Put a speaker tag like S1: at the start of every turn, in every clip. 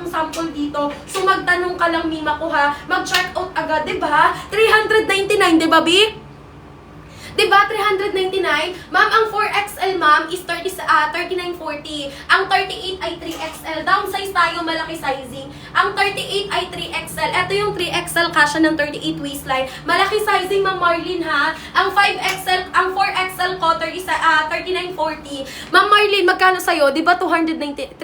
S1: akong sample dito. So, magtanong ka lang, Mima ko ha. Mag-check out agad, diba? 399, diba, B? Diba, 399? Ma'am, ang 4XL, ma'am, is 3940. Ang 38 ay 3XL. Downsize tayo, malaki sizing. Ang 38 ay 3XL. Ito yung 3XL, kasya ng 38 waistline. Malaki sizing, ma'am Marlene, ha? Ang 5XL, ang 4XL cutter is 3940. Ma'am Marlene, magkano sa'yo? Diba, 399?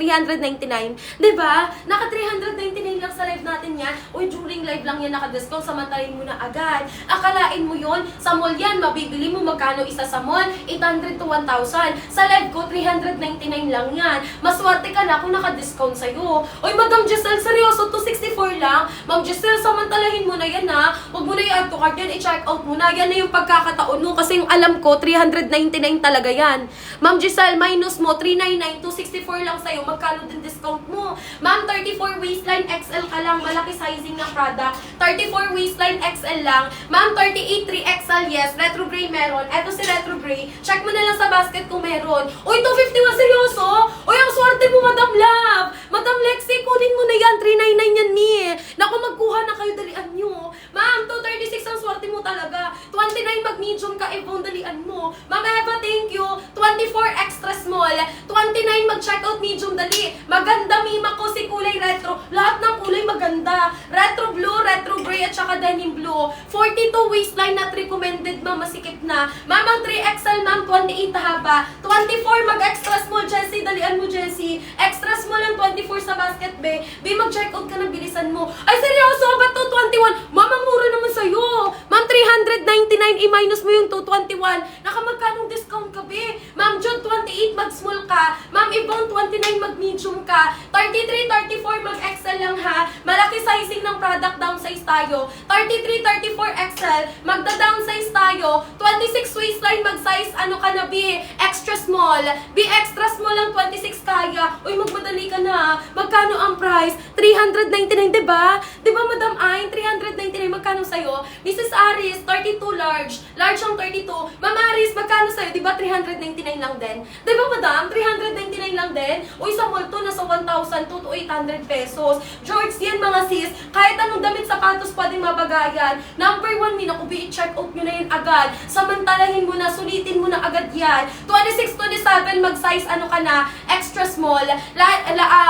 S1: Diba? Naka 399 lang sa live natin yan. Uy, during live lang yan naka-discount. Samantalin mo na agad. Akalain mo yon sa mall yan, mabibili mo magkano isa sa mall? 800 to 1,000. Sa live ko, 399 lang yan. Maswerte ka na kung naka-discount sa'yo. Uy, Madam Giselle, seryoso, 264 lang. Ma'am Giselle, samantalahin mo na yan ha. Huwag mo na i-add to cart yan, i-check out mo na. Yan na yung pagkakataon mo. Kasi yung alam ko, 399 talaga yan. Ma'am Giselle, minus mo, 399, 264 lang sa'yo. Magkano din discount mo? Ma'am, 34 waistline XL ka lang. Malaki sizing ng product. 34 waistline XL lang. Ma'am, 38 3XL, yes. Retro gray meron. Eto si retro gray. Check mo na lang sa basket kung meron. Uy, 251, seryoso? Uy, ang swerte mo, Madam Love. Madam Lexi, kunin mo na yan. 399 yan, ni. Naku, magkuha na kayo, dalian nyo. Ma'am, 236 ang swerte mo talaga. 29 mag-medium ka, Evon, dalian mo. Ma'am Eva, thank you. 24 extra small. 29 mag-checkout medium, dali. Maganda, Mima ko, si kulay retro. Lahat ng kulay maganda. Retro blue, retro gray, at saka denim blue. 42 waistline not recommended, ma'am, masikip na. Ma'am, ang 3XL, ma'am, 28 haba. 24 mag-extra small, Jessie, dalian mo, Jessie. Extra small ang 24 sa basket, be. Be, mag-checkout ka na, bilisan mo. Ay, seryoso, ba't 221? Ma'am, ang mura naman sa'yo. Ma'am, 399, i-minus mo yung 221. Nakamagkanong discount ka, be. Ma'am, June 28, mag-small ka. Ma'am, Ibon, 29, mag-medium ka. 33, 34, mag-XL lang, ha. Malaki sizing ng product, downsize tayo. 33, 34, XL, magda-downsize tayo. 26 waistline, mag-size, ano ka na, B? Extra small. B, extra small lang, 26 kaya. Uy, magmadali ka na. Magkano ang price? 399, diba? Diba, Madam Ay? 399, magkano sa'yo? Mrs. Aris, 32 large. Large ang 32. Ma'am Aris, magkano sa'yo? Diba, 399 lang din? Diba, Madam? 399 lang din? Uy, sa mall to, nasa 1,000 to 800 pesos. George, yan mga sis. Kahit anong damit sapatos pwedeng mabagayan. Number 1, minakubi, i-check out nyo na yun agad. Samantalahin mo na, sulitin mo na agad yan. 26, 27, mag-size ano ka na, extra small.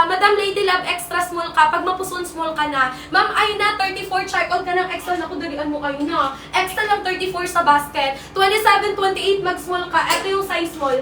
S1: Madam Lady Love, extra small ka. Pag mapuson, small ka na. Ma'am Aina, 34, check out ka ng extra. Naku, dalian mo kayo na. Extra lang 34 sa basket. 27, 28, mag-small ka. Ito yung size small.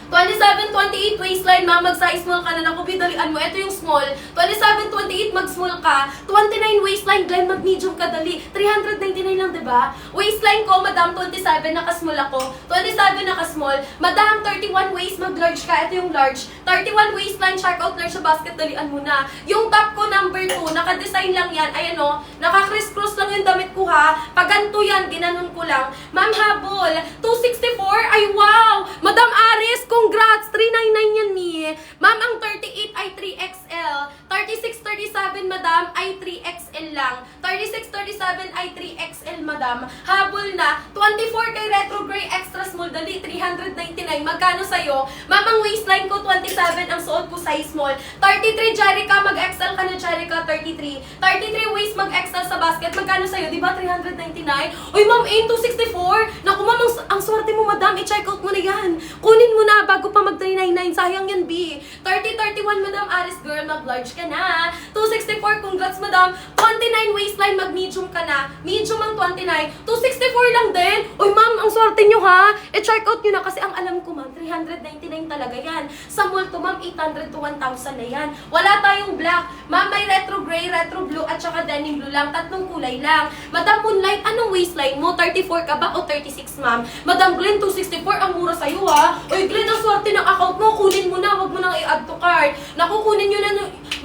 S1: 27, 28 waistline, ma'am, mag-size small ka na. Naku, bidalian mo. Ito yung small. 27, 28, mag-small ka. 29 waistline, Glenn, mag-medium ka, dali. 399 lang, diba? Waistline ko, madam, 27, naka-small ako. 27, naka-small. Madam, 31 waist, mag-large ka. Ito yung large. 31 waistline, check out large sa basket, dalian mo na. Yung top ko, number 2, naka-design lang yan. Ayan o, naka-criss-cross lang yung damit ko, ha. Pag ganito yan, ginanon ko lang. Ma'am, habol. 264, ay wow! Madam Aris, congrats! 399 yan, ni. Ma'am, ang 38 ay 3XL. 36, 37, madam, ay 3XL lang. 36, 37 ay 3XL, madam. Habol na. 24 kay retro gray, extra small, dali. 399. Magkano sa'yo? Ma'am, ang waistline ko, 27. Ang suot ko, size small. 33, Jerica, mag-XL ka na, Jerica, 33. 33 waist, mag-XL sa basket. Magkano sa'yo? Diba, 399? Uy, ma'am, 264. Naku, ma'am, ang swerte mo, madam. I-check out mo na yan. Kunin mo na bago pa mag-399. Sayang yan, B. 30, 31, madam, Aris, girl, mag-large ka na. 264, congrats, madam. 29 waistline, mag-medium ka na. Medium ang 29. 264 lang din. Uy, ma'am, ang swerte nyo, ha? I-check out nyo na kasi ang alam ko, ma'am, 399 talaga yan. Sa mall to, ma'am, 800 to 1,000 na yan. Wala tayong black. Ma'am, may retro gray, retro blue, at saka denim blue lang. Tatlong kulay lang. Madam Moonlight, anong waistline mo? 34 ka ba o 36, ma'am? Madam Glenn, 264, ang mura sa'yo, ha? Uy, Glenn, ang swerte ng account mo. Kunin mo na, wag mo nang i-add to cart. Naku, kunin nyo na.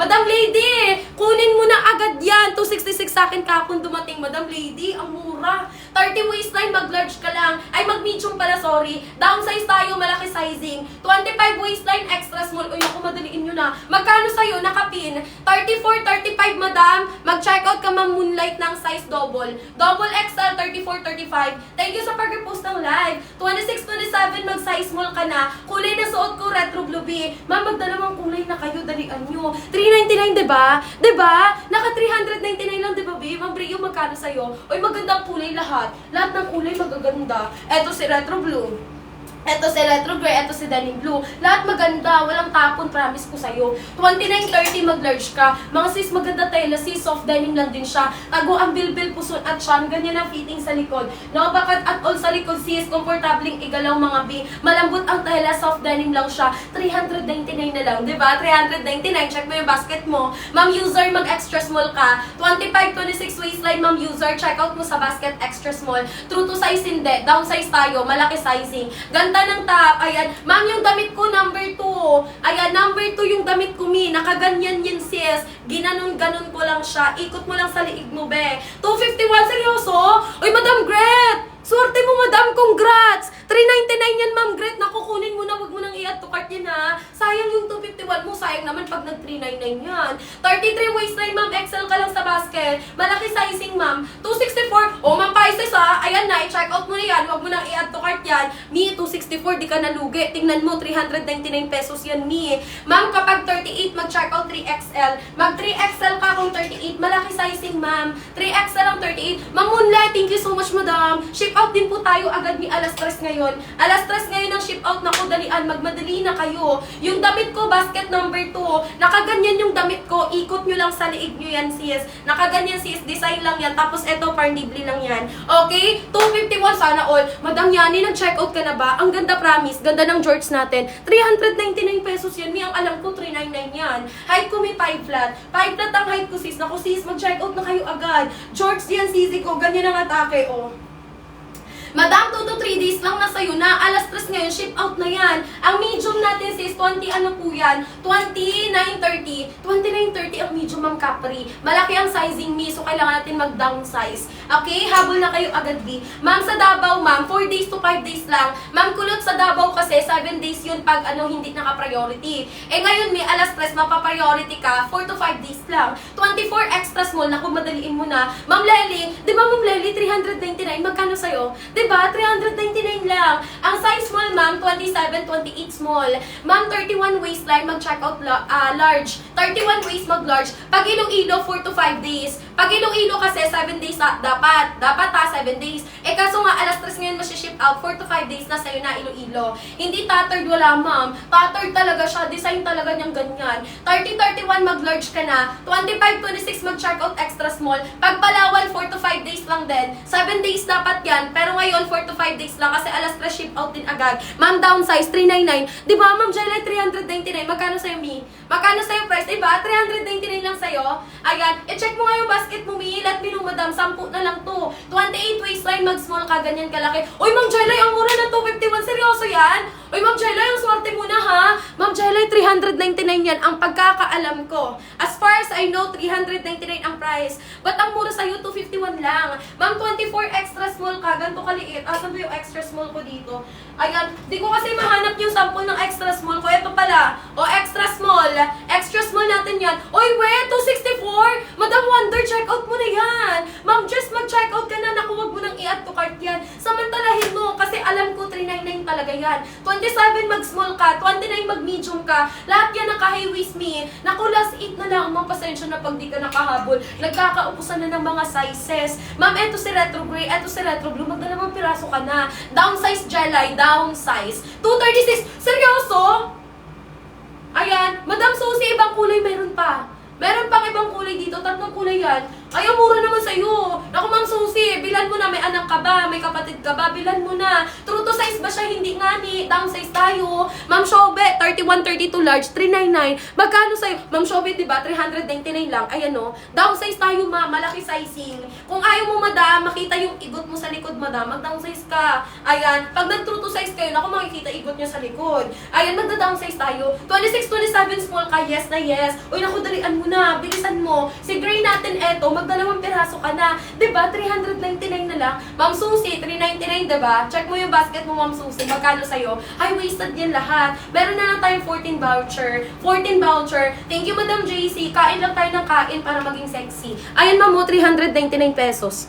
S1: Madam Lady, kunin mo na agad. agad yan. 266 sa akin kapon dumating, Madam Lady. Ang mura. 30 waistline, mag-large ka lang. Ay, mag-medium pala, sorry. Downsize tayo, malaki sizing. 25 waistline, extra small. Uy, naku, madaliin nyo na. Magkano sa'yo? Nakapin. 34, 35, madam. Mag-check out ka, ma'am, Moonlight ng size double. Double XL, 34, 35. Thank you sa pag-repost ng live. 26, 27, mag-size small ka na. Kulay na suot ko, retro blue B. Ma'am, magdalawang kulay na kayo, dalian nyo. 399, diba? Diba? Naka 399 lang, diba, B? Ma'am Brio, magkano sa'yo? Uy, magandang kulay lahat. Lahat ng kulay magaganda. Eto si retro blue. Eto si retro gray, eto si denim blue. Lahat maganda, walang tapon, promise ko sa'yo. 29.30 mag-large ka. Mga sis, maganda tela, sis, soft denim lang din siya. Tago ang bilbil, puson at siyam. Ganyan ang fitting sa likod. No, bakat at all sa likod, sis, komportabling igalaw mga B. Malambot ang tela, soft denim lang siya. 399 na lang, diba? 399, check mo yung basket mo. Ma'am user, mag-extra small ka. 25, 26 waistline, ma'am user, check out mo sa basket extra small. True to size hindi, downsize tayo, malaki sizing. Ganda ng top, ayan. Ma'am, yung damit ko, number 2. Ayan, number 2 yung damit ko, mi. Nakaganyan yan, sis. Ginanon-ganon ko lang siya. Ikot mo lang sa liig mo, be. 251, seryoso? Uy, Madam Gret! Swerte mo, madam, congrats! 399 yan, ma'am, Gret. Nakukunin mo na, wag mo nang i-add to cart yan, ha? Sayang yung 251 mo, sayang naman pag nag-399 yan. 33 waistline, ma'am, XL ka lang sa basket. Malaki sizing, ma'am. 264, oh, ma'am, Pisces, ha? Ayan na, i-check out mo na yan, wag mo nang i-add to cart yan. Mi, 264, di ka nalugi. Tingnan mo, 399 pesos yan, mi. Ma'am, kapag 38, mag-check out 3XL. Mag 3XL ka kung 38, malaki sizing, ma'am. 3XL ang 38. Ma'am Moonlight, thank you so much, madam. Ship out din po tayo agad ni alas 3 ngayon. Alas 3 ngayon ang ship out na ko, dalian. Magmadali na kayo. Yung damit ko, basket number 2. Nakaganyan yung damit ko. Ikot nyo lang sa liig nyo yan, sis. Nakaganyan, sis. Design lang yan. Tapos eto, parnibli lang yan. Okay? 251 sana all. Madam Yani, nag-check out ka na ba? Ang ganda, promise. Ganda ng shorts natin. 399 pesos yan. Ang alam ko, 399 yan. Height ko may 5 flat. 5 flat ang height ko, sis. Naku, sis, mag-check out na kayo agad. Shorts yan, sisi ko. Ganyan ang atake, oh. Madam, 2 to 3 days lang na sa'yo na. Alas 3 ngayon, ship out na yan. Ang medium natin sis, 20 ano po yan? 29.30. 29.30 ang medium, ma'am Capri. Malaki ang sizing me, so kailangan natin mag-downsize. Okay? Habol na kayo agad, B. Ma'am, sa Davao, ma'am, 4 days to 5 days lang. Ma'am, kulot sa Davao kasi 7 days yun pag hindi naka-priority. Eh ngayon, may alas 3, mapa-priority ka, 4 to 5 days lang. 24 extra small, naku, madaliin mo na. Ma'am Lely, di ba, Ma'am Lely, 399, magkano sa'yo? Diba? 399 lang. Ang size small, ma'am, 27, 28 small. Ma'am, 31 waistline, mag-check out large. 31 waist, mag-large. Pag Iloilo, 4 to 5 days. Pag Iloilo kasi, 7 days dapat. Dapat 7 days. Eh, kaso nga, alas 3 ngayon masiship out, 4 to 5 days na sa'yo na Iloilo. Hindi tattered, wala, ma'am. Tattered talaga siya. Design talaga niyang ganyan. 30-31, mag-large ka na. 25-26, mag-check out extra small. Pag Palawan, 4 to 5 days lang din. 7 days dapat yan. Pero ngayon, 4 to 5 days lang kasi alas 3 ship out din agad. Ma'am, downsize, 399. Di ba, Ma'am Jelly, 399. Magkano sa'yo, Mi? Magkano sa'yo price? Diba? 399 lang sa'yo. Ayan. I-check mo nga yung basket mo, Mi. Let me know, madam. 10 na lang to. 28 waistline, mag-small ka, ganyan kalaki. Uy, Ma'am Jelly, ang mura ng 251. Seryoso yan? Uy, Ma'am Jelly, ang swerte mo na, ha? Ma'am Jelly, 399 yan. Ang pagkakaalam ko. As far as I know, 399 ang price. But ang mura sa'yo, 251 lang. Ma'am, 24 extra small ka. Ganito kaliit. Asan ba yung extra small ko dito? Ayan. Di ko kasi mahanap yung sample ng extra small ko. Ito pala. O, extra small. Extra small natin yan. Oy, wait! 264! Madam Wonder, check out mo na yan. Ma'am, just mag-check out ka na. Naku, wag mo nang i-add to cart yan. Samantalahin mo. Kasi alam ko, 399 talaga yan. 27 mag-small ka. 29 mag-medium ka. Lahat yan naka-high waist, me. Naku, last 8 na lang. Ma'am, pasensya na pag di ka nakahabol. Nagkakaupusan na ng mga sizes. Ma'am, eto si retro gray. Eto si retro blue. Magdalawang piraso ka na. Downsize jelly. Downsize. 236. Seryoso? Ayan. Madam Susie, ibang kulay meron pa. Meron pang ibang kulay dito. 3 kulay yan. Ay, ang mura naman sa'yo. Naku, Ma'am Susie, bilan mo na. May anak ka ba? May kapatid ka ba? Bilan mo na. True to size ba siya? Hindi nga ni. Downsize tayo. Ma'am Shobe, 31, 32 large, 399. Magkano sa'yo? Ma'am Shobe, diba? 399 lang. Ayan o. Downsize tayo, ma'am. Malaki sizing. Kung ayaw mo, madam, makita yung igot mo sa likod, madam, mag-downsize ka. Ayan. Pag nag-true to size kayo, naku, makikita igot nyo sa likod. Ayan, magda-downsize tayo. 26, 27 small ka. Yes na yes. Uy, naku, dalian mo na. Bilisan mo. Si Gray natin eto, magdalawang piraso ka na. Diba? 399 na lang. Ma'am Susie, 399, diba? Check mo yung basket mo, Ma'am Susie. Magkano sa'yo? High-waisted yan lahat. Meron na lang tayong 14 voucher. 14 voucher. Thank you, Madam JC. Kain lang tayo ng kain para maging sexy. Ayan, ma'am, 399 pesos.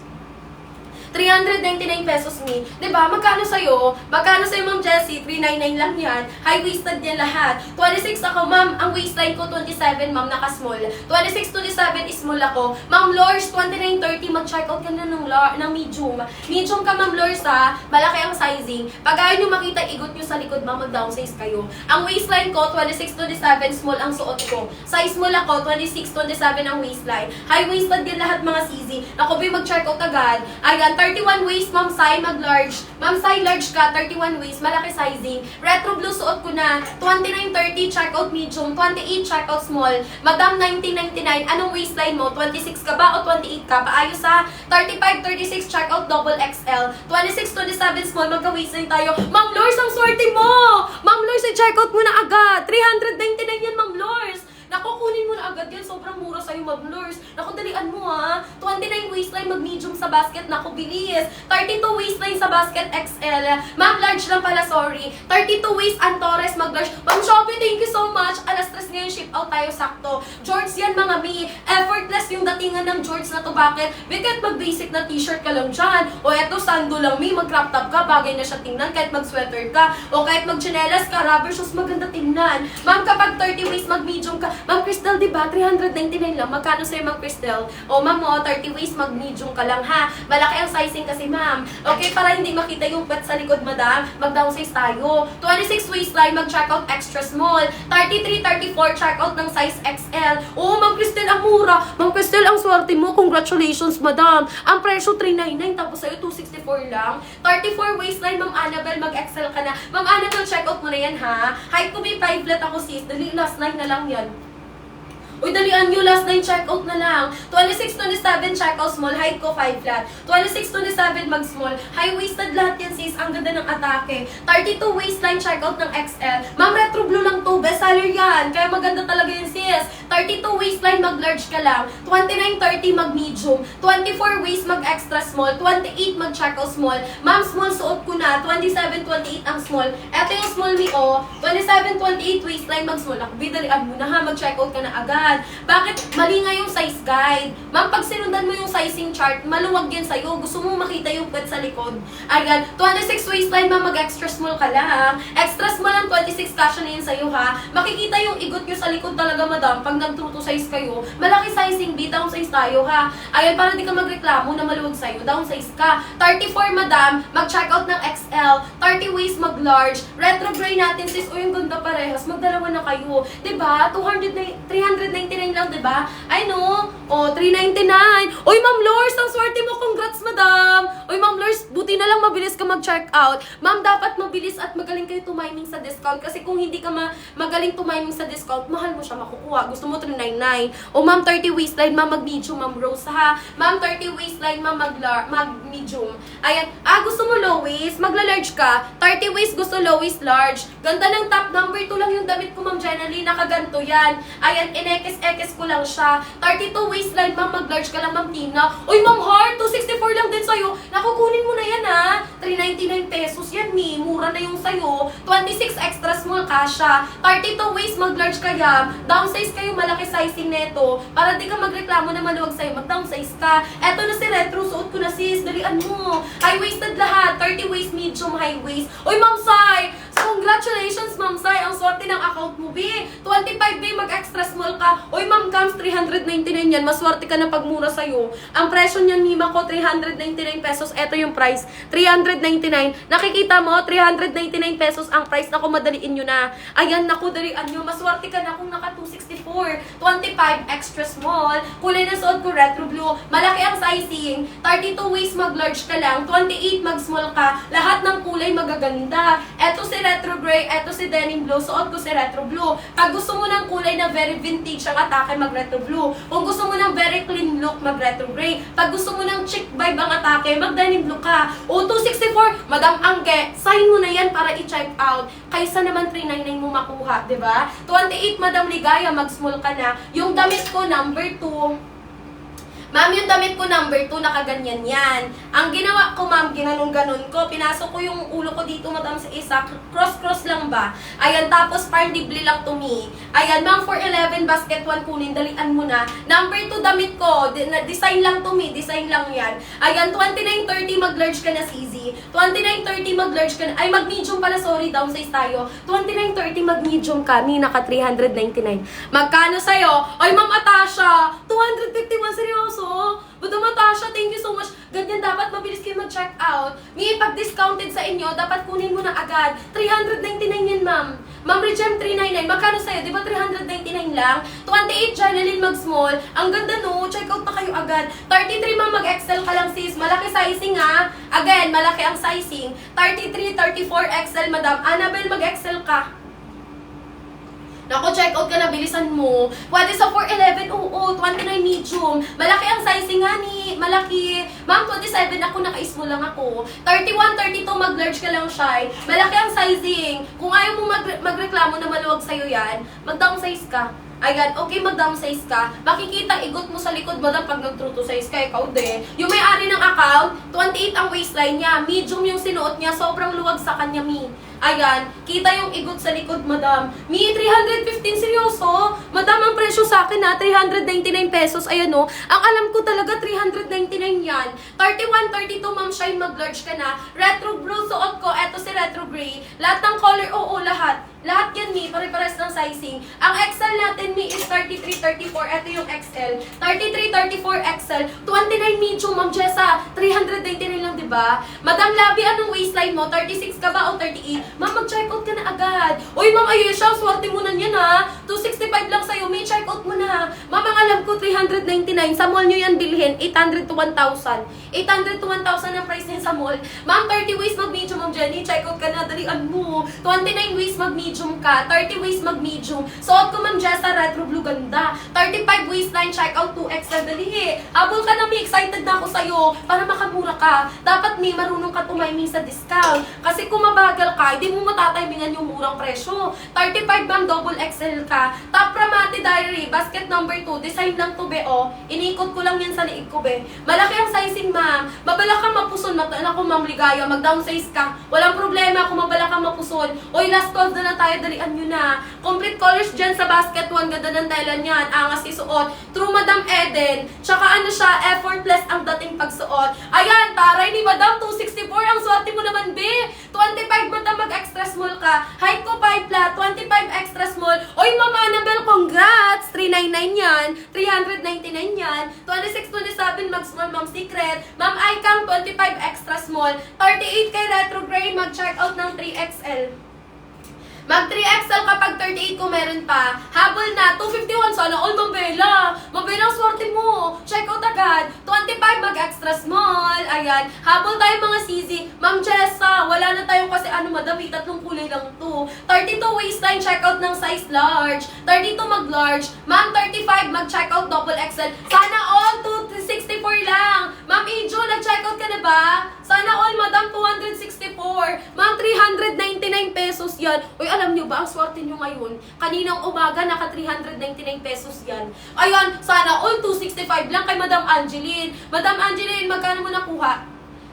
S1: 399 pesos me. Diba? Magkano sa'yo? Magkano sa'yo, Ma'am Jessie? 399 lang yan. High-waisted yan lahat. 26 ako, ma'am. Ang waistline ko, 27, ma'am. Naka-small. 26, 27 is small ako. Ma'am Lors, 29, 30. Mag-check out ka na ng medium. Medium ka, Ma'am Lors, ha? Malaki ang sizing. Pag ayaw nyo makita, igot nyo sa likod, ma'am. Mag-downsize kayo. Ang waistline ko, 26, 27. Small ang suot ko. Size small ako, 26, 27 ang waistline. High-waisted yan lahat, mga CZ. Ako, mag-check out agad. Ayan, 31 waist, Ma'am Sai, mag-large. Ma'am Sai, large ka, 31 waist, malaki sizing. Retro blue, suot ko na. 29-30, check out medium. 28, check out small. Madam, 1999, anong waistline mo? 26 ka ba o 28 ka? Paayos sa 35-36, check out double XL. 26-27, small, magka-waistline tayo. Ma'am Lors, ang swerte mo! Ma'am Lors, i-check out mo na agad. 399 yan, Ma'am Lors. Naku, kunin mo na agad yan. Sobrang mura sa'yo, Ma'am Lors. Naku, dalian mo, ha. 29 waistline, mag-medium sa basket. Naku, bilis. 32 waistline sa basket, XL. Ma'am, large lang pala, sorry. 32 waist, Antores, mag-large. Ma'am Shopee, thank you so much. Alas 3 ngayon, ship out tayo, sakto. Jorts yan, mga mi. Effortless yung datingan ng jorts na to. Bakit? Bakit mag-basic na t-shirt ka lang dyan? O eto, sando lang, mi. Mag-crop top ka, bagay na siya tingnan. Kahit mag-sweater ka. O kahit mag-chinelas ka, rubber shoes, maganda tingnan. Ma'am, kapag 30 waist, mag-medium ka. Ma'am Crystal, diba? 399 lang. Magkano sa'yo, Ma'am Crystal? O, ma'am, 30 waist, mag-medium ka lang, ha? Malaki ang sizing kasi, ma'am. Okay, para hindi makita yung pet sa likod, madam, mag-downsize tayo. 26 waistline, mag-check out extra small. 33, 34, check out ng size XL. O, Ma'am Crystal, ang mura. Ma'am Crystal, ang swerte mo. Congratulations, madam. Ang presyo, 399, tapos sa'yo, 264 lang. 34 waistline, Ma'am Annabelle, mag-XL ka na. Ma'am Annabelle, check out mo na yan, ha? Height ko may 5 flat ako, sis. Dali, last 9 na lang yan. Uy, dalian nyo, last 9 checkout na lang. 26, 27, checkout small, height ko 5 flat. 26, 27, mag-small. High-waisted lahat yan, sis. Ang ganda ng atake. 32 waistline, checkout ng XL. Ma'am, retro blue lang to. Best seller yan. Kaya maganda talaga yan, sis. 32 waistline, mag-large ka lang. 29, 30, mag-medium. 24 waist, mag-extra small. 28, mag-checkout small. Ma'am, small, suot ko na. 27, 28 ang small. Eto yung small me, oh. 27, 28 waistline, mag-small. Ako, bidalian mo na, ha. Mag-checkout ka na agad. Bakit? Mali nga yung size guide. Ma'am, pag sinundan mo yung sizing chart, maluwag yan sa'yo. Gusto mo makita yung pet sa likod. Ayan, 26 waistline, ma'am, mag-extra small ka lang. Extra small ang 26, kasya na yun sa'yo, ha. Makikita yung igot nyo sa likod talaga, madam. Pag nag-true to size kayo, malaki sizing B, downsize tayo, ha. Ayan, para di ka magreklamo na maluwag sa'yo, downsize ka. 34, madam, mag-check out ng XL. 30 waist, mag-large. Retro gray natin, sis. O, yung ganda parehas. Magdalawa na kayo. Diba? 399 lang, diba? Ay, no? O, 399. Uy, Ma'am Lors, ang swerte mo. Congrats, madam. Uy, Ma'am Lors, buti na lang mabilis ka mag-check out. Ma'am, dapat mabilis at magaling kayo tumiming sa discount. Kasi kung hindi ka magaling tumiming sa discount, mahal mo siya makukuha. Gusto mo 399. O, ma'am, 30 waistline, ma'am, mag-medium, ma'am Rose, ha? Ma'am, 30 waistline, ma'am, mag-medium. Ayan. Gusto mo low waist? Magla-large ka. 30 waist, gusto low waist, large. Ganda ng top. Number 2 lang yung damit ko, Ma'am Jenny. Nakaganto yan. Ayan, inekes-ekes ko lang siya. 32 waistline, ma'am, mag-large ka lang, Ma'am Tina. Uy, Ma'am Heart, 264 lang din sa'yo. Nakukunin mo na yan, ha? 399 pesos yan, mi. Mura na yung sa'yo. 26 extra small kasha. 32 waist, mag-large kaya. Downsize kayo, malaki sizing neto. Para di ka magreklamo na maluwag sa'yo, mag-downsize ka. Eto na si Retro, suot ko na, sis. Dalian mo. High-waisted lahat. 30 waist, medium, high waist. Uy, Ma'am Sai! Congratulations, Ma'am Sai. Ang swerte ng account mo, B. 25B, mag-extra small ka. Uy, Ma'am Cams, 399 yan. Maswerte ka na pagmura sa'yo. Ang presyo niyan, Mima ko, 399 pesos. Eto yung price. 399. Nakikita mo, 399 pesos ang price. Naku, madaliin nyo na. Ayan, naku, dalian nyo. Maswerte ka na kung naka 264. 25, extra small. Kulay na suot ko, retro blue. Malaki ang sizing. 32 waist, mag-large ka lang. 28, mag-small ka. Lahat ng kulay magaganda. Eto si retro gray, eto si denim blue. Suot ko si retro blue. Pag gusto mo ng kulay na very vintage ang atake, mag-retro blue. Kung gusto mo ng very clean look, mag-retro gray. Pag gusto mo ng chic vibe ang atake, mag-denim blue ka. O, 264, Madam Angge, sign mo na yan para i-check out. Kaysa naman 399 mo makuha, diba? 28, Madam Ligaya, mag-small ka na. Yung damit ko, number 2, Ma'am, yung damit ko number 2, nakaganyan yan. Ang ginawa ko, ma'am, ginanon-ganon ko. Pinasok ko yung ulo ko dito, madam, sa isa. Cross-cross lang ba? Ayan, tapos parang dibli lang to me. Ayan, ma'am, 411, basket 1 kunin, dalian mo na. Number 2, damit ko. Design lang to me, design lang yan. Ayan, 2930, mag-large ka na, CZ. 2930, mag-large ka na. Ay, mag-medium pala, sorry, downsize tayo. 2930, mag-medium ka, ni naka 399. Magkano sa'yo? Ay, ma'am, Atasha, 251, seryoso? Madam Atasha, thank you so much. Ganyan dapat mabilis kayo mag-check out. May pag-discounted sa inyo, dapat kunin mo na agad. 399 yan, ma'am. Ma'am, Regem 399. Magkano sa'yo? Di ba 399 lang? 28 Janeline mag-small. Ang ganda, no? Check out na kayo agad. 33, ma'am, mag-XL ka lang, sis. Malaki sizing, ha? Again, malaki ang sizing. 33, 34 XL, madam. Annabelle, mag-XL ka. Naku, check out ka na, bilisan mo. Pwede sa 411, oo, 29 medium. Malaki ang sizing nga ni, malaki. Ma'am, 27 ako, naka-small lang ako. 31, 32, mag-large ka lang, shy. Malaki ang sizing. Kung ayaw mo magreklamo na maluwag sa'yo yan, mag-downsize ka. Ayan, okay, mag-downsize ka. Makikita, igot mo sa likod, madam, pag nag-true to size ka, ikaw din. Yung may-ari ng account, 28 ang waistline niya. Medium yung sinuot niya, sobrang luwag sa kanya, mi. Ayan, kita yung igot sa likod, madam. Mi, 315, seryoso? Madam, ang presyo sa akin na 399 pesos. Ayan o, ang alam ko talaga 399 yan. 31, 32, ma'am, shine, mag-large ka na. Retro blue, suot ko. Eto si retro gray. Lahat ng color, oo, lahat. Lahat yan, mi, pare-pares ng sizing. Ang XL natin, mi, is 33, 34. Eto yung XL. 33, 34 XL. 29 medium, ma'am Jessa. 399 lang, diba? Madam Labi, anong waistline mo? 36 ka ba o 38? Ma'am, mag-check out ka na agad. Uy, ma'am Ayesha, swerte mo na yan, ha? 265 lang sa'yo, may check out mo na. Ma'am, ang alam ko, 399. Sa mall nyo yan bilhin, 800 to 1,000. 800 to 1,000 ang price niya sa mall. Ma'am, 30 waist mag-medium, ma'am Jenny. Check out ka na, dalian mo. 29 waist mag-medium ka. 30 waist mag-medium. Suot ko, ma'am Jessa, retro blue, ganda. 35 waistline, check out 2XL, dali. Abol ka na, may excited na ako sa'yo para makamura ka. Dapat may marunong ka tumiming sa discount. Kasi kung mabagal ka, hindi mo matatimingan yung murang presyo. 35 bang double XL ka. Top Ramati Diary, basket number 2. Design lang to, be, oh. Inikot ko lang yan sa liig ko, be. Malaki ang sizing, ma'am. Mabala kang mapuson. Ako, ma'am Ligaya, mag-downsize ka. Walang problema kung mabala kang mapuson. Oy, last 12 na tayo, dalian nyo na. Complete colors dyan sa basket 1. Ganda ng tela niyan. Angas isuot. True Madam Eden. Tsaka ano siya, effortless ang dating pagsuot. Ayan, taray ni Madam, 264. Ang swerte mo naman, be. 25, Madam, mag-extra small ka. Height ko 5 flat, 25 extra small. Oy, Ma'am Annabelle, congrats! 399 yan. 399 yan. 26, 27, mag-small, Ma'am Secret. Ma'am Icam, 25 extra small. 38 kay Retro Gray, mag-check out ng 3XL. Mag 3XL kapag 38 kung meron pa. Habol na, 251 sana all, Ma'am Bella. Ma'am Bella, ang swerte mo. Check out agad. 25 mag-extra small. Ayan. Habol tayo mga CZ. Ma'am Jessa, wala na tayong kasi madami, tatlong kulay lang to. 32 waistline, check out ng size large. 32 mag-large. Ma'am 35 mag-check out double XL. Sana all 264 lang. Ma'am Ijo, nag-check out ka na ba? Sana all, Madam, 264. Ma'am, 399 pesos yan. Uy, alam nyo ba, ang swerte nyo ngayon, kaninang umaga, naka 399 pesos yan. Ayan, sana all 265 lang kay Madam Angeline. Madam Angeline, magkano mo nakuha?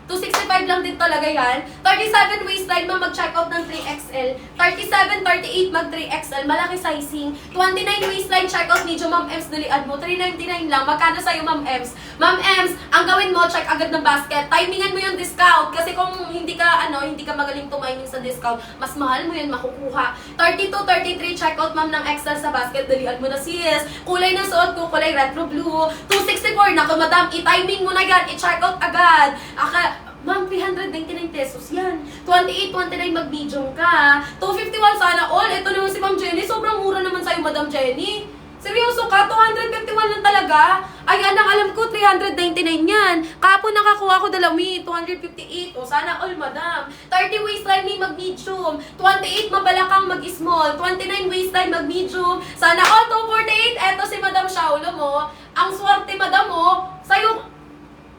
S1: 265 lang din talaga yan. 37 waistline, mag-check out ng 3XL. 37, 38, mag 3XL. Malaki sizing. 29 waistline, check out medyo, Ma'am Ems, dalian mo. 399 lang. Magkano sa'yo, Ma'am Ems? Ma'am Ems, ang gawin mo, check agad ng basket. Timingan mo yung discount. Kasi kung hindi ka magaling tumiming sa discount, mas mahal mo yun makukuha. 32, 33, check out, Ma'am, ng XL sa basket. Dalian mo na, sis. Kulay ng suot ko, kulay retro blue. 264, naku, Madam, i-timing mo na yan. I-check out agad. Ma'am, 399 pesos yan. 28, 29 mag-medium ka. 251 sana all. Ito naman si Ma'am Jenny. Sobrang mura naman sa'yo, Madam Jenny. Seryoso ka? 251 lang talaga? Ayan, ang alam ko, 399 yan. Kapon nakakuha ko dalawin, 258. O, sana all, Madam. 30 waistline ni mag-medium. 28, mabalakang mag-small. 29 waistline mag-medium. Sana all, 248. Eto si Madam Shaulo mo. Ang swerte, Madam mo. Sa'yo,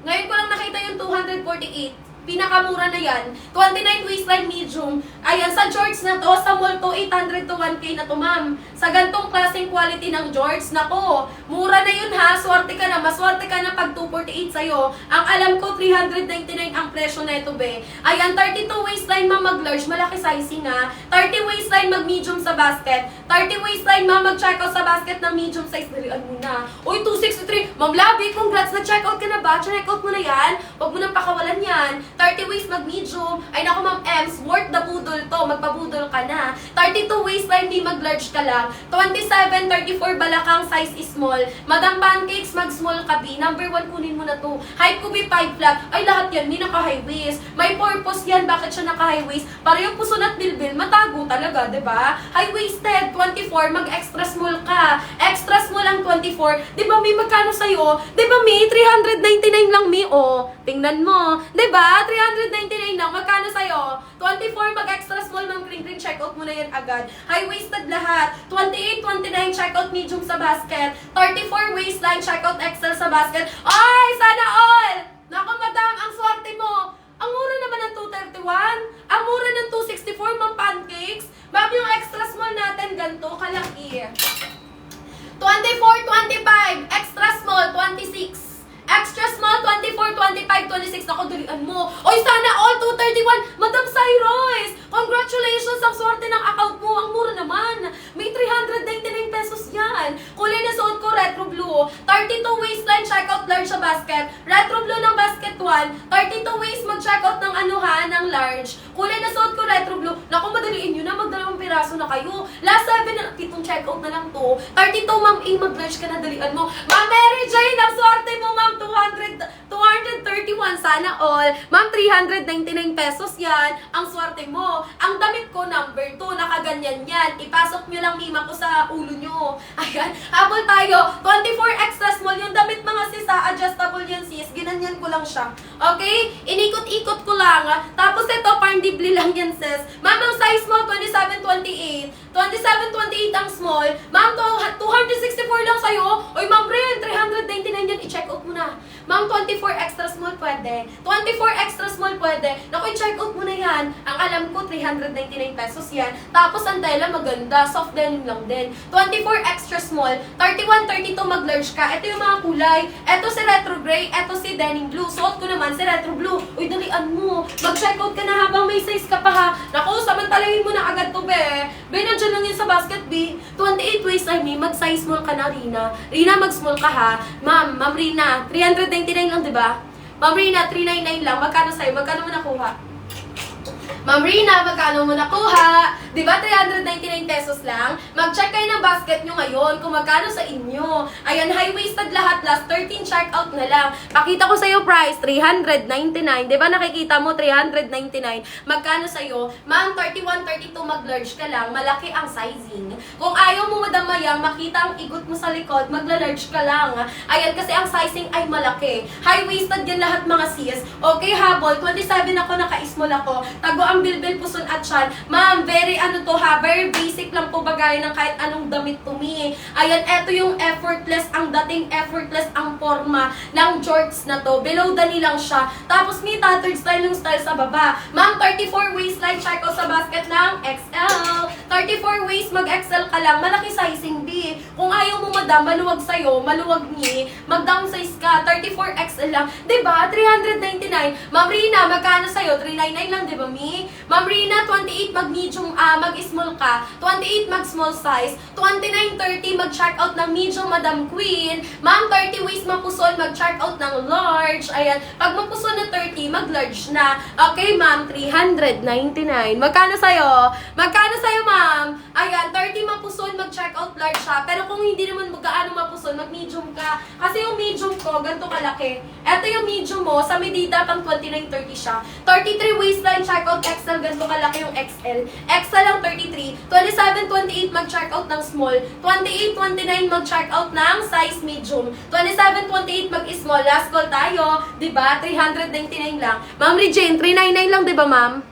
S1: ngayon ko lang nakita yung 248. Pinakamura na yan. 29 waistline medium. Ayan, sa shorts na to, sa mall to, 800 to 1K na to, ma'am. Sa gantong klaseng quality ng shorts, nako, mura na yun ha. Swerte ka na. Maswerte ka na pag 248 sa'yo. Ang alam ko, 399 ang presyo na ito, be. Ayan, 32 waistline, ma'am, mag-large. Malaki sizing ha. 30 waistline, mag-medium sa basket. 30 waistline, ma'am, mag-check out sa basket ng medium size. Dalian mo na. Uy, 263. Ma'am Labi, congrats. Na-check out ka na ba? Check out mo na yan. Huwag mo nang pakawalan yan. 30 waist mag-medium. Ay naku, Ma'am Ems, worth the budol to. Magpabudol ka na. 32 waistline, di mag-large ka lang. 27, 34 balakang, size is small. Madam Pancakes, mag-small ka, B. Number 1, kunin mo na to. Height ko, B, 5 flat. Ay, lahat yan, may naka-high waist. May purpose yan. Bakit siya naka-high waist? Para yung puso at bilbil, matago talaga, diba? High-waisted, 24, mag-extra small ka. Extra small ang 24. Diba, may magkano sa'yo? Diba, may 399 lang, mi. Oh, tingnan mo. Diba? 399 lang. Magkano sa'yo? 24, mag-extra small, ma'am, kring-kring, check out mo na yan agad. High-waisted lahat. 28, 29, check out medium sa basket. 34, waistline, check out XL sa basket. Ay, sana all! Naku, madam, ang swerte mo. Ang mura naman ng 231. Ang mura ng 264, ma'am, pancakes. Ma'am, yung extra small natin, ganito, kalaki. 24, 25, extra small, 26. Extra small, 24, 25, 26. Ako, dalian mo. Oy, sana all, 231. Madam Cyrus, congratulations. Ang swerte ng account mo. Ang mura naman. May 399 pesos yan. Kulay na suot ko, retro blue. 32 waistline, check out large sa basket. Retro blue ng basket 1. 32 waist, mag-check out ng anuhan, ng large. Kulay na suot ko, retro blue. Naku, madaliin nyo na. Magdalawang piraso na kayo. Last 7 na, pitong check out na lang to. 32, ma'am, mag-large ka na, dalian mo. Ma'am Mary Jane, ang swerte mo, ma'am. 231, sana all. Ma'am, 399 pesos yan. Ang swerte mo. Ang damit ko, number 2, nakaganyan yan. Ipasok nyo lang, mima ko sa ulo nyo. Ayan, habol tayo. 24 extra small. Yung damit mga sis, adjustable yan sis. Ginanyan ko lang siya. Okay? Inikot-ikot ko lang. Tapos ito, pandibli lang yan sis. Ma'am, ang size mo, 27, 28. 27, 28 ang small. Ma'am, 264 lang sa'yo. Oy, ma'am Ren, 399 yan. I-check out mo na. Ma'am, 24 extra small pwede. 24 extra small pwede. Naku, i-check out mo na yan. Ang alam ko, 399 pesos yan. Tapos ang tela maganda. Soft denim lang din. 24 extra small. 31, 32 mag-large ka. Ito yung mga kulay. Ito si retro gray. Ito si denim blue. Suot ko naman si retro blue. Uy, dalian mo. Mag-check out ka na habang may size ka pa ha. Naku, samantalahin mo na agad to, be. Be, nandiyan lang yun sa basket, B. 28 waistline, me. Mag-size small ka na, Rina. Rina, mag-small ka ha. Ma'am Rina, 399 lang, di ba? Ma'am Rina, 399 lang. Magkano sa'yo? Magkano mo nakuha? Ma'am Rina, magkano mo nakuha? Di ba 399 pesos lang? Mag-check kayo ng basket nyo ngayon kung magkano sa inyo. Ayan, high-waisted lahat. Last 13 check out na lang. Pakita ko sa'yo price, 399. Di ba nakikita mo, 399. Magkano sa'yo? Ma'am, 31, 32 mag-large ka lang. Malaki ang sizing. Kung ayaw mo madamayang, makita ang igot mo sa likod, magla-large ka lang. Ayan, kasi ang sizing ay malaki. High-waisted yan lahat mga sis. Okay, habol. 27 ako, naka-small ako. Tago ang bilbil, puson at tiyan. Ma'am, very ano to ha, very basic lang po bagay ng kahit anong damit to me. Ayan, eto yung effortless, ang dating effortless ang forma ng shorts na to. Below the knee lang siya. Tapos may tattered style yung style sa baba. Ma'am, 34 waistline, check out sa basket ng XL. 34 waist, mag-XL ka lang. Malaki sizing B. Kung ayaw mo madam, maluwag sa'yo, maluwag ni, mag-downsize ka. 34 XL lang. Diba? 399. Ma'am Rina, magkano sa'yo? 399 lang, diba mi? Ma'am Rina, 28 mag-medium, mag-small ka. 28 mag-small size. 29, 30 mag-check out ng medium, Madam Queen. Ma'am, 30 waist mapusol, mag-check out ng large. Ayan. Pag mapusol na 30, mag-large na. Okay, ma'am, 399. Magkano sa'yo? Magkano sa'yo, ma'am? Ayan, 30 mapusol, mag-check out large siya. Pero kung hindi naman gaano mapusol, mag-medium ka. Kasi yung medium ko, ganito kalaki. Ito yung medium mo, sa medida pang 29, 30 siya. 33 waistline, check out XL, ganito kalaki yung XL. XL ang 33. 27, 28 mag-check out ng small. 28, 29 mag-check out ng size medium. 27, 28 mag-small. Last call tayo. Diba? 399 lang. Ma'am Regine, 399 lang, diba ma'am?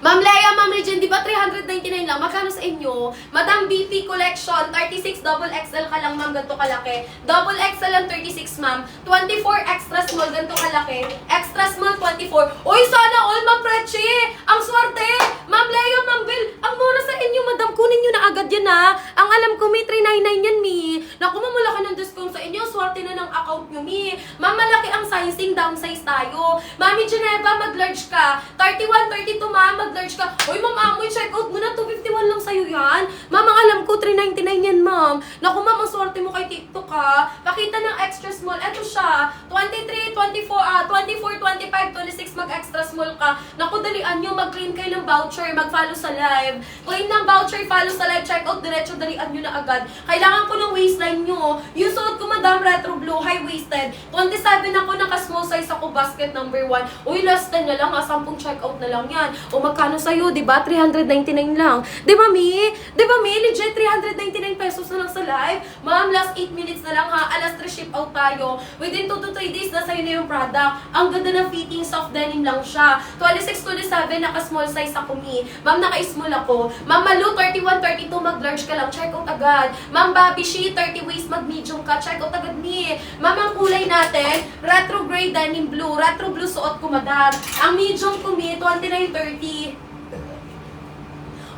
S1: Ma'am Leia, Ma'am Regine, di ba 399 lang? Magkano sa inyo? Madam BP Collection, 36 double XL ka lang, ma'am, ganito kalaki. Double XL lang 36, ma'am. 24 extra small, ganito kalaki. Extra small, 24. Uy, sana all, Ma'am Prechi! Ang swerte! Ma'am Leia, Ma'am Bill, ang mura sa inyo, madam. Kunin nyo na agad yan, ha? Ang alam ko, may 399 yan, mi. Naku, ma'am, malaki ng discount sa inyo. Swerte na ng account nyo, mi. Ma'am, malaki ang sizing, downsize tayo. Mami Geneva, mag-large ka. 31, 32, ma'am, mag-large ka. Uy, ma'am, amoy, check out mo na. 251 lang sa'yo yan. Ma'am, ang alam ko, 399 yan, ma'am. Naku, ma'am, ang swerte mo kay TikTok, ha. Pakita ng extra small. Eto siya. 23, 24, 24, 25, 26, mag-extra small ka. Naku, dalian nyo. Mag-claim kayo ng voucher. Mag-follow sa live. Claim ng voucher, follow sa live. Check out, diretso, dalian nyo na agad. Kailangan ko ng waistline nyo. Yung suot ko, madam, retro blue, high-waisted. 27 ako, naka-small size ako, basket number 1. Uy, last 10 na lang, 10 check-out na lang yan. O, magkano sa'yo, diba? 399 lang. Diba, mi? Diba, mi? Legit, 399 pesos na lang sa live. Ma'am, last 8 minutes na lang, ha? Alas 3 ship out tayo. Within 2 to 3 days na sa'yo na yung product. Ang ganda ng fitting, soft denim lang siya. 26, 27, naka-small size ako, mi. Ma'am, naka-small ako. Ma'am, Malu, 31, 32, mag-large ka lang. Check out agad. Ma'am, Bobby She, 30 waist, mag-medium ka. Check out agad, mi. Ma'am, ang kulay natin, retro gray, denim blue. Retro blue suot ko, madam. Ang medium ko, mi, 29.30.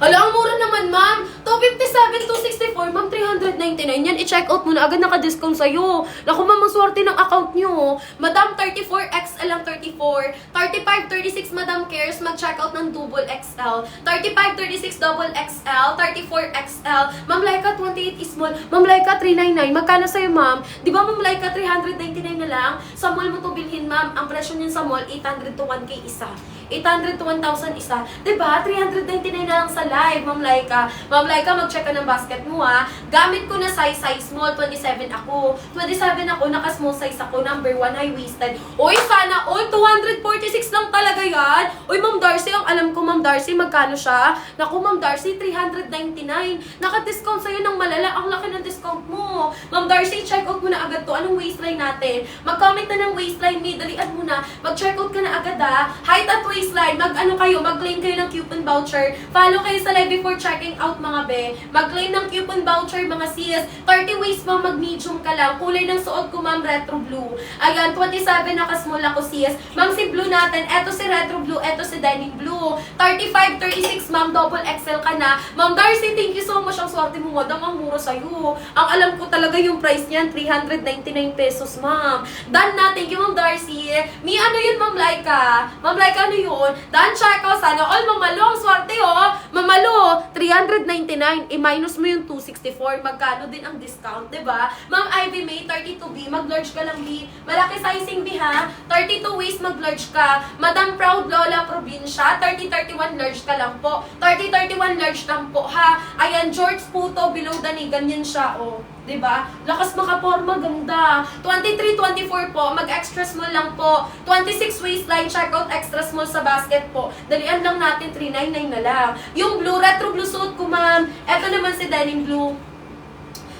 S1: Hala, ang mura naman, ma'am. 257, 264, ma'am, 399 yan. I-check out mo na agad, naka-discount sa'yo. Naku, ma'am, ang swerte ng account nyo. Madam, 34 XL lang 34. 35, 36, madam cares, mag-check out ng double XL. 35, 36, double XL. 34 XL. Ma'am Laika, 28 small. Ma'am Laika, 399. Magkano sa'yo, ma'am? Di ba, ma'am Laika, 399 na lang? Sa mall mo to bilhin, ma'am. Ang presyo niyan sa mall, 800 to 1K isa. 800 to 1,000 isa. Diba? 399 na lang sa live, Ma'am Laika. Ma'am Laika, mag-check ka ng basket mo, ha. Gamit ko na size small, 27 ako. 27 ako, naka-small size ako, number 1, high-waisted. Uy, sana all, 246 lang talaga yan. Uy, Ma'am Darcy, ang alam ko, Ma'am Darcy, magkano siya? Naku, Ma'am Darcy, 399. Naka-discount sa'yo ng malala. Ang laki ng discount mo. Ma'am Darcy, check out mo na agad to. Anong waistline natin? Mag-comment na ng waistline, dalian mo na. Mag-check out ka na agad, ha. Height at waistline, mag-ano kayo, mag-claim kayo ng coupon voucher. Follow kayo sa live before checking out, mga be. Mag-claim ng coupon voucher, mga sis. 30 waist, ma'am, mag-medium ka lang. Kulay ng suot ko, ma'am, retro blue. Ayan, 27, naka-small ako, sis. Ma'am, si blue natin, eto si retro blue, eto si denim blue. 35, 36, ma'am, double XL ka na. Ma'am Darcy, thank you so much. Ang swerte mo, madam, ang mura sa'yo. Ang alam ko talaga yung price niyan, 399 pesos, ma'am. Done na, thank you, Ma'am Darcy. Mi, ano yun, Ma'am Laika? Ma'am Laika, ano yun? Done, check out. Sana all, Mamalo, ang swerte, oh. Mamalo, 399. I-minus mo yung 264. Magkano din ang discount, diba? Ma'am Ivy May, 32B. Mag-large ka lang, B. Malaki sizing, B, ha? 32 waist, mag-large ka. Madam Proud Lola Provincia, 30-31 large ka lang po. 30-31 large lang po, ha? Ayan, George Puto, below the knee. Ganyan siya, oh. Diba? Lakas makaporma, ganda. 23-24 po, mag-extra small lang po. 26 waistline, check out extra small sa basket po. Dalian lang natin, 399 na lang. Yung blue, retro blue suit ko, ma'am. Eto naman si denim blue.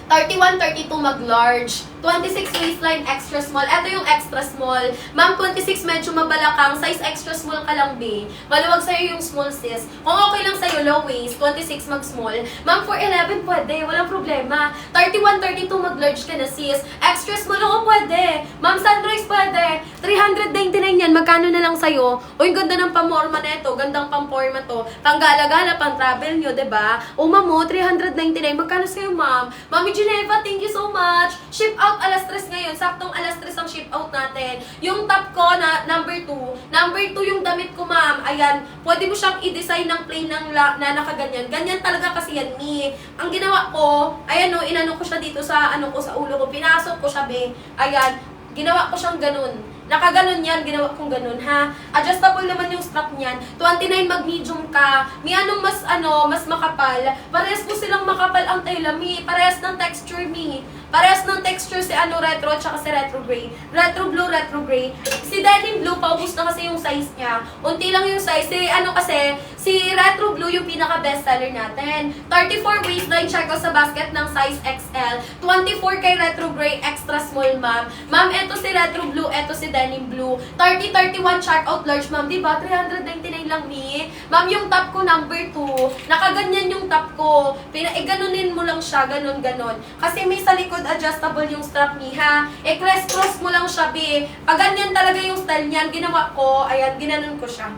S1: 31-32 mag-large. 26 waistline, extra small. Ito yung extra small. Ma'am, 26 medyo mabalakang. Size extra small ka lang, B. Maluwag sa'yo yung small, sis. Kung okay lang sa'yo, low waist. 26 mag-small. Ma'am, for 11 pwede. Walang problema. 31-32 mag-large ka na, sis. Extra small ako pwede. Ma'am, sunrise pwede. 399 yan. Magkano na lang sa'yo? Uy, ganda ng pamorma na ito. Gandang pamporma to. Pang-gala-gala, pang-travel nyo, diba? O, ma'am, 399. Magkano sa'yo, ma'am? Mami Geneva, thank you so much. Ship out alas 3 ngayon. Saktong alas 3 ang ship out natin. Yung top ko na number 2. Number 2 yung damit ko, ma'am. Ayan. Pwede mo siyang i-design ng plain na nakaganyan. Ganyan talaga kasi yan, ni. Ang ginawa ko, ayan o, inano ko siya dito sa, sa ulo ko. Pinasok ko siya, be. Ayan. Ginawa ko siyang ganun. Nakaganon yan, ginawa kong ganun, ha? Adjustable naman yung strap niyan. 29 mag-medium ka. May anong mas makapal. Parehas po silang makapal ang tela, mi. Parehas ng texture, mi. Parehas ng texture si retro, tsaka si retro gray. Retro blue, retro gray. Si denim blue, paubos na kasi yung size niya. Unti lang yung size. Si Si Retro Blue yung pinaka-best seller natin. 34 waistline, check out sa basket ng size XL. 24 kay Retro Gray, extra small, ma'am. Ma'am, eto si Retro Blue, eto si Denim Blue. 30-31, check out large, ma'am. Diba? 399 lang, Mi. Ma'am, yung top ko, number 2. Nakaganyan yung top ko. Ganunin mo lang siya, ganon. Kasi may sa likod adjustable yung strap, Mi, ha? Cross mo lang siya, Bi. Pag ganyan talaga yung style niyan, ginawa ko, ayan, ginanon ko siya.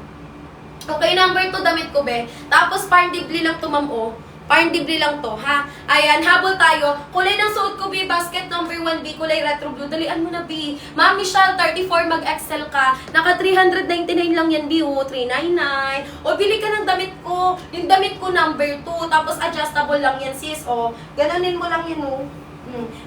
S1: Okay, number 2 damit ko, be. Tapos, parang dibli lang to, ma'am, oh. Parang dibli lang to, ha? Ayan, habol tayo. Kulay ng suot ko, B, basket number 1, B, kulay retro blue. Dalian mo na, B. Ma'am Michelle, 34, mag-excel ka. Naka 399 lang yan, B, oh. 399. O, bili ka ng damit ko. Yung damit ko, number 2. Tapos, adjustable lang yan, sis, oh. Ganonin mo lang yan, oh.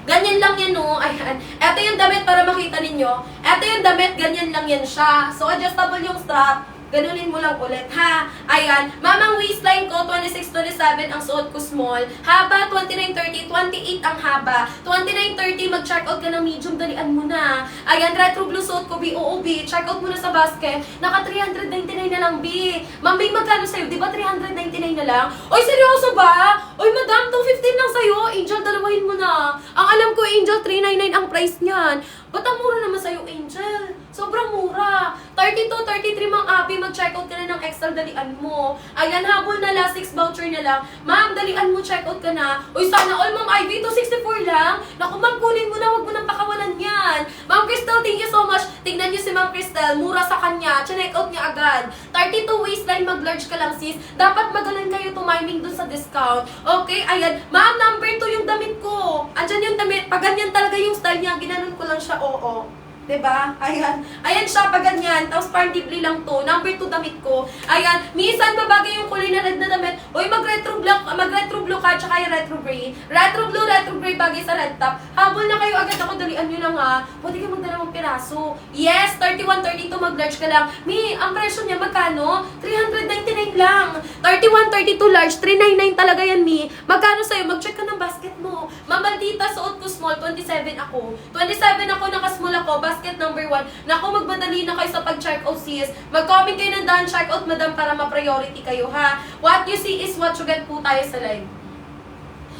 S1: Ganyan lang yan, no? Ayan. Ito yung damit para makita ninyo. Ito yung damit, ganyan lang yan siya. So, adjustable yung strap. Ganunin mo lang ulit, ha? Ayan. Mamang waistline ko, 26-27 ang suot ko small. Haba, 29-30, 28 ang haba. 29-30, mag-check out ka ng medium, dalian mo na. Ayan, retro blue suot ko, B, oo, B. Check out mo na sa basket. Naka 399 na lang, B. Ma'am, may magkano sa'yo? Di ba 399 na lang? Oy, seryoso ba? Oy, madam, 215 lang sa'yo. Angel, dalawahin mo na. Ang alam ko, Angel, 399 ang price niyan. Ba't ang mura naman sa'yo, Angel? Sobrang mura. 32, 33 mang abi, mag-checkout ka na ng extra, dalian mo. Ayan, habol na last 6 voucher na lang. Ma'am, dalian mo, checkout ka na. Uy, sana all, Ma'am Ivy, 264 lang. Naku, ma'am, kunin mo na, wag mo nang pakawalan yan. Ma'am Crystal, thank you so much. Tingnan niyo si Ma'am Crystal, mura sa kanya. Check-out niya agad. 32 waistline, mag-large ka lang, sis. Dapat magalan kayo tumiming dun sa discount. Okay, ayan. Ma'am, number 2 yung damit ko. Andyan yung damit. Pag ganyan talaga yung style niya, ginanon ko lang siya, oo. Diba? Ayan. Ayan siya, pag ganyan. Tapos parang dibli lang to. Number 2 damit ko. Ayan. Minsan babagay yung kulay na red na damit. Uy, mag-retro blue ka, tsaka yung retro gray. Retro gray bagay sa red top. Habol na kayo agad ako, dalian nyo lang, ha. Pwede kayo magdalawang piraso. Yes, 31, 32, mag-large ka lang. Mi, ang presyo niya, magkano? 399 lang. 31, 32 large, 399 talaga yan, Mi. Magkano sa'yo? Mag-check ka ng basket mo. Mamaldita, suot ko small, 27 ako. 27 ako, naka-small ako, basket number 1. Naku, magmadali na kayo sa pag-checkout, sis. Mag-comment kayo ng daan checkout, madam, para ma-priority kayo, ha. What you see is what you get po tayo sa live.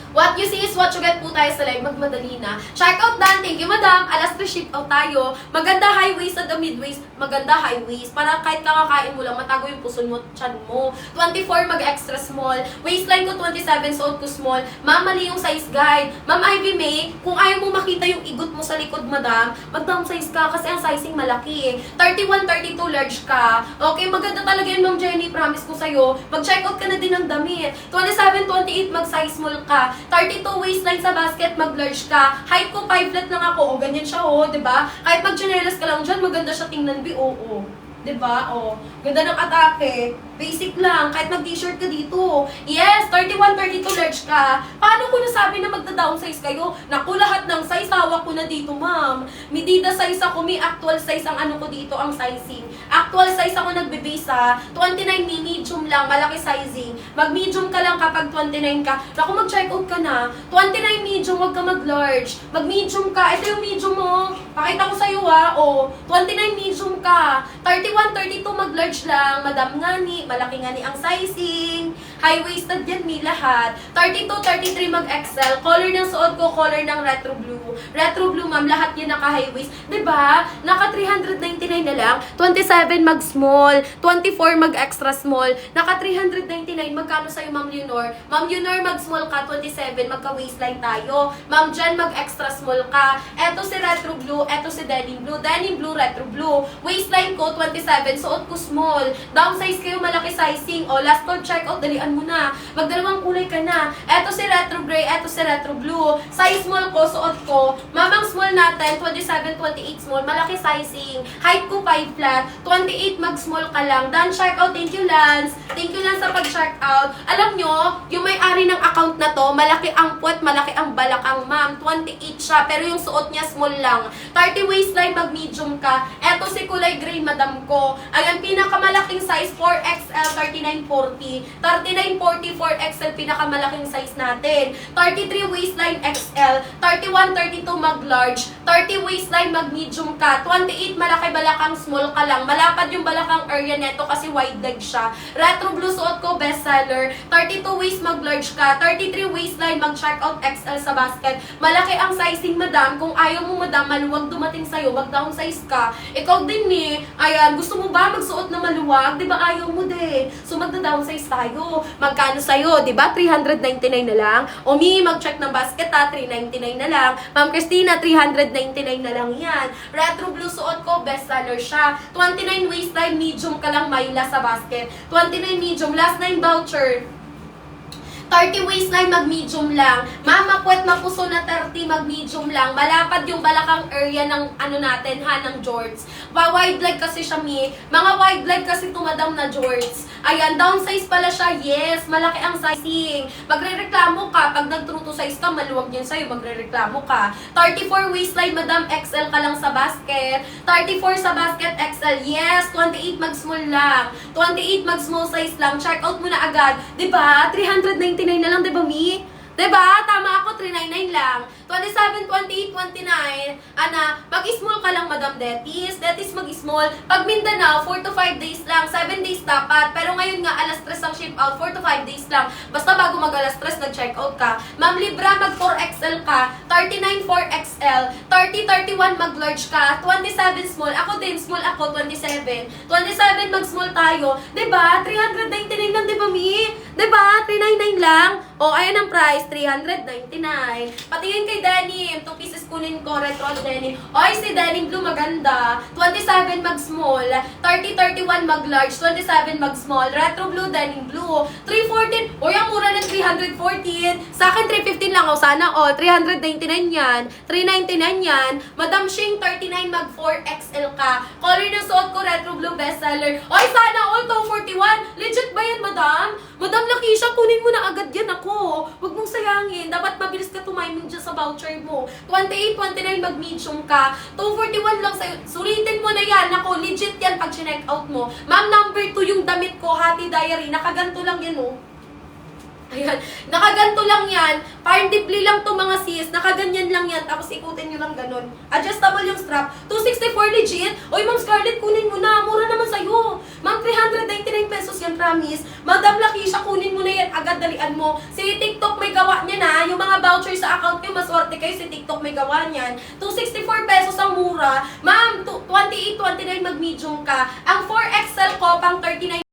S1: What you see is what you get po tayo sa live. Magmadali na. Check out Dan. Thank you, madam. Alas 3 ship out tayo. Maganda high waist at the mid waist. Maganda high waist. Para kahit kakakain mo lang, matago yung puson mo, chan mo. 24, mag-extra small. Waistline ko 27, suot ko small. Ma'am, mali yung size guide. Ma'am Ivy May, kung ayaw mo makita yung igot mo sa likod, madam, mag-downsize ka kasi ang sizing malaki. 31, 32, large ka. Okay, maganda talaga yun, Ma'am Jenny. Promise ko sa'yo. Mag-check out ka na din ng damit. 27, 28, mag-size small ka. 32 waistline sa basket, mag-large ka. Height ko 5 flat lang ako. O, ganyan siya, o, diba? Kahit mag-chinelas ka lang dyan, maganda siya tingnan, oo. Diba? O, ganda ng atake. Basic lang. Kahit mag-t-shirt ka dito. Yes, 31, 32 large ka. Paano ko nasabi na magda-downsize kayo? Naku, lahat ng size, hawak ko na dito, ma'am. Medida size ako, may actual size ang ano ko dito, ang sizing. Actual size ako nagbe-base, ha. 29 medium lang, malaki sizing. Mag-medium ka lang kapag 29 ka. Naku, mag-checkout ka na. 29 medium, wag ka mag-large. Mag-medium ka. Ito yung medium mo. Pakita ko sa'yo, ha. O, 29 medium ka. 31, 32 mag-large lang. Madam nga ni, malaki nga ni ang sizing. High-waisted yan, mi lahat. 32, 33 mag-XL. Color ng suot ko, color ng retro blue. Retro blue, ma'am, lahat yan naka-high-waist. Diba? Naka 399 na lang. 27 mag-small. 24 mag-extra small. Naka 399. Magkano sa'yo, Ma'am Leonor? Ma'am Leonor, mag-small ka. 27. Magka-waistline tayo. Ma'am Jan, mag-extra small ka. Eto si retro blue. Eto si denim blue. Denim blue, retro blue. Waistline ko, 27. Suot ko small. Downsize kayo, malaki sizing. O, last call checkout, dalian mo na. Magdalawang kulay ka na. Eto si retro gray, eto si retro blue. Size small ko, suot ko. Mamang small natin, 27, 28 small. Malaki sizing. Height ko 5 flat. 28 mag-small ka lang. Done checkout. Thank you, Lance. Thank you, Lance, sa pag-checkout. Alam nyo, yung may-ari ng account na to, malaki ang puwet, malaki ang balakang, ma'am. 28 siya, pero yung suot niya small lang. 30 waistline, mag-medium ka. Eto si kulay gray, madam ko. Ayan, pinakamalaking size, 4X 4XL, 3940. 3940, 4XL, pinakamalaking size natin. 33 waistline XL, 31, 32 mag large, 30 waistline mag medium ka, 28 malaki balakang small ka lang. Malapad yung balakang area neto kasi wide leg siya. Retro blue suot ko, best seller. 32 waist mag large ka, 33 waistline mag check out XL sa basket. Malaki ang sizing, madam. Kung ayaw mo, madam, maluwag dumating sa'yo, mag downsize ka. Ikaw din ayan, gusto mo ba magsuot na maluwag? Diba ayaw mo din? So magda-downsize tayo. Magkano sa'yo? Diba 399 na lang? O mag-check ng basket ha, 399 na lang. Ma'am Christina, 399 na lang yan. Retro blue suot ko, best seller siya. 29 waistline, medium ka lang, Mayla sa basket. 29 medium, last 9 voucher. 30 waistline, mag-medium lang. Mama, puwet mapuso na 30, mag-medium lang. Malapad yung balakang area ng natin, ng jorts. Wide leg kasi siya, Mga wide leg kasi tumadam na jorts. Ayan, downsize pala siya. Yes, malaki ang sizing. Magre-reklamo ka. Pag nag-true to size ka, maluwag yan sa'yo. Magre-reklamo ka. 34 waistline, madam, XL ka lang sa basket. 34 sa basket, XL. Yes, 28 mag-small lang. 28 mag-small size lang. Check out mo na agad. Diba? 399 na lang, diba, Diba? Tama ako, 399 lang. 27, 28, 29. Mag-small ka lang, Madam Detis. Detis mag-small. Pag Mindanao, 4 to 5 days lang. 7 days dapat. Pero ngayon nga, alas 3 ang ship out. 4 to 5 days lang. Basta bago mag alas 3, nag-check out ka. Ma'am Libra, mag 4XL ka. 39, 4XL. 30, 31, mag-large ka. 27, small. Ako din, small ako, 27. 27, mag-small tayo. Diba? 399 lang, diba, Diba? 399 lang. O, ayan ang price. 399. Patingin kay denim. 2 pieces kunin ko. Retro denim. Oy, si denim blue maganda. 27 mag-small. 30, 31 mag-large. 27 mag-small. Retro blue, denim blue. 314. Oy, ang mura ng 314. Sa akin, 315 lang. O, sana all. 399 yan. 399 yan. Madam Shing, 39 mag-4XL ka. Color ng suot ko, retro blue, bestseller. Oy, sana all. 241. Legit ba yan, madam? Madam Lakisha, kunin mo na agad yan ako. Huwag mong sayangin. Dapat mabilis ka tumiming dyan sa voucher mo. 28, 29 mag-medium ka. 241 lang sa'yo. Sulitin mo na yan. Ako, legit yan pag check out mo. Ma'am, number 2 yung damit ko, Hati Diary. Nakaganto lang yan, oh. Ayan. Nakaganto lang yan. Parang dibli lang to mga sis. Nakaganyan lang yan. Tapos ikutin nyo lang ganun. Adjustable yung strap. 264 legit. Oy, Ma'am Scarlett, kunin mo na. Mura naman sa'yo. Ma'am, 399 pesos yan, promise. Madam Lakisha, kunin mo na yan. Agad, dalian mo. Si TikTok may gawa niya na. Yung mga voucher sa account nyo, maswerte kayo. Si TikTok may gawa niyan. 264 pesos ang mura. Ma'am, 28, 29 mag-medium ka. Ang 4XL ko, pang 39